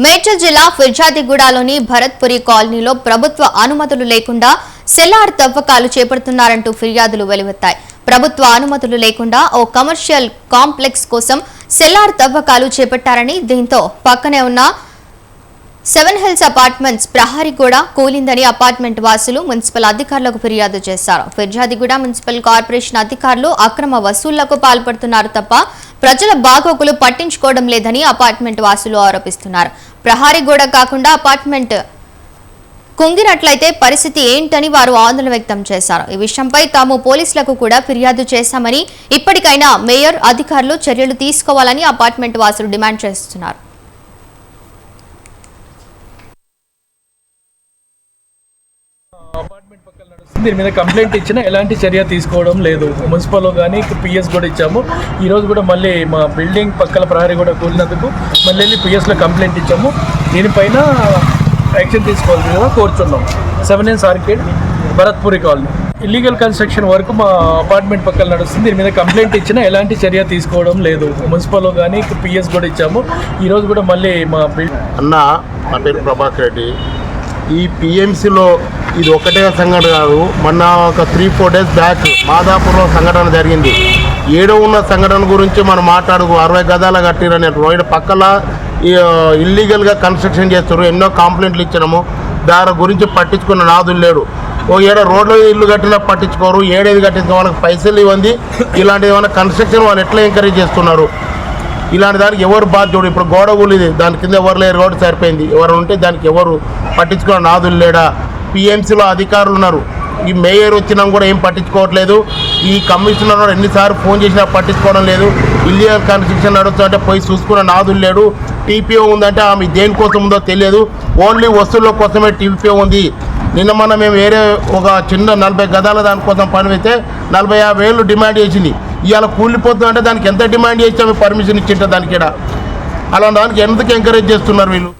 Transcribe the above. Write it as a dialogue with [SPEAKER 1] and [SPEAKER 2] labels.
[SPEAKER 1] మేడ్చల్ జిల్లా ఫిర్జాదిగూడలోని భరత్పురి కాలనీలో ప్రభుత్వ అనుమతులు లేకుండా సెల్లార్ తవ్వకాలు చేపడుతున్నారంటూ ఫిర్యాదులు వెలువెత్తాయి. ప్రభుత్వ అనుమతులు లేకుండా ఓ కమర్షియల్ కాంప్లెక్స్ కోసం సెల్లార్ తవ్వకాలు చేపట్టారని, దీంతో పక్కనే ఉన్న 7 హిల్స్ అపార్ట్మెంట్స్ ప్రహరీ గోడ కూలిందని అపార్ట్మెంట్ వాసులు మున్సిపల్ అధికారులకు ఫిర్యాదు చేశారు. ఫిర్జాదిగూడ మున్సిపల్ కార్పొరేషన్ అధికారులు అక్రమ వసూళ్లకు పాల్పడుతున్నారు తప్ప ప్రజల బాగోగులు పట్టించుకోవడం లేదని అపార్ట్మెంట్ వాసులు ఆరోపిస్తున్నారు. ప్రహరీ గోడ కాకుండా అపార్ట్మెంట్ కుంగినట్లయితే పరిస్థితి ఏంటని వారు ఆందోళన వ్యక్తం చేశారు. ఈ విషయంపై తాము పోలీసులకు కూడా ఫిర్యాదు చేశామని, ఇప్పటికైనా మేయర్ అధికారులు చర్యలు తీసుకోవాలని అపార్ట్మెంట్ వాసులు డిమాండ్ చేస్తున్నారు.
[SPEAKER 2] దీని మీద కంప్లైంట్ ఇచ్చినా ఎలాంటి చర్య తీసుకోవడం లేదు. మున్సిపల్లో కానీ పిఎస్ కూడా ఇచ్చాము. ఈరోజు కూడా మళ్ళీ మా బిల్డింగ్ పక్కల ప్రహరీ కూడా కూలినందుకు మళ్ళీ వెళ్ళి పిఎస్లో కంప్లైంట్ ఇచ్చాము. దీనిపైన యాక్షన్ తీసుకోవాల్సిందిగా కోరుతున్నాం. 7 hills arcade Bharatpuri colony illegal construction వరకు మా అపార్ట్మెంట్ పక్కన నడుస్తుంది. దీని మీద కంప్లైంట్ ఇచ్చినా ఎలాంటి చర్య తీసుకోవడం లేదు. మున్సిపల్లో కానీ పిఎస్ కూడా ఇచ్చాము. ఈరోజు కూడా మళ్ళీ మా
[SPEAKER 3] నా పేరు ప్రభాకర్ రెడ్డి. ఈ పిఎంసిలో ఇది ఒకటే సంఘటన కాదు, మొన్న ఒక 3-4 డేస్ బ్యాక్ మాదాపూర్లో సంఘటన జరిగింది. ఏడో ఉన్న సంఘటన గురించి మనం మాట్లాడుకు 60 గదాల కట్టిరని రోడ్ పక్కల ఇల్లీగల్గా కన్స్ట్రక్షన్ చేస్తారు. ఎన్నో కంప్లైంట్లు ఇచ్చినాము. దాని గురించి పట్టించుకున్న నాదులు లేడు. ఓ ఏడ రోడ్లో ఇల్లు కట్టినా పట్టించుకోరు, ఏడేది కట్టిన వాళ్ళకి పైసలు ఇవ్వండి. ఇలాంటి ఏమైనా కన్స్ట్రక్షన్ వాళ్ళు ఎట్లా ఎంకరేజ్ చేస్తున్నారు? ఇలాంటి దానికి ఎవరు బాధ్యుడు? ఇప్పుడు గోడ కూలిది, దాని కింద ఎవరు లేరు, రోడ్డు సరిపోయింది. ఎవరు ఉంటే దానికి ఎవరు పట్టించుకున్న నాదులు లేడా? పిఎంసీలో అధికారులు ఉన్నారు. ఈ మేయర్ వచ్చినా కూడా ఏం పట్టించుకోవట్లేదు. ఈ కమిషనర్ ఎన్నిసార్లు ఫోన్ చేసినా పట్టించుకోవడం లేదు. ఇల్లీగల్ కన్స్ట్రక్షన్ నడుస్తుందంటే పోయి చూసుకున్న నాదులు లేడు. టీపీఓ ఉందంటే ఆమె దేనికోసం ఉందో తెలియదు. ఓన్లీ వస్తువుల కోసమే టీపీఓ ఉంది. నిన్న మనం మేము వేరే ఒక చిన్న 40 గదాల దానికోసం పని అయితే 40-50 వేలు డిమాండ్ చేసింది. ఇవాళ కూలిపోతుందంటే దానికి ఎంత డిమాండ్ చేసి ఆమె పర్మిషన్ ఇచ్చింటే దానికి అలాంటి దానికి ఎందుకు ఎంకరేజ్ చేస్తున్నారు వీళ్ళు?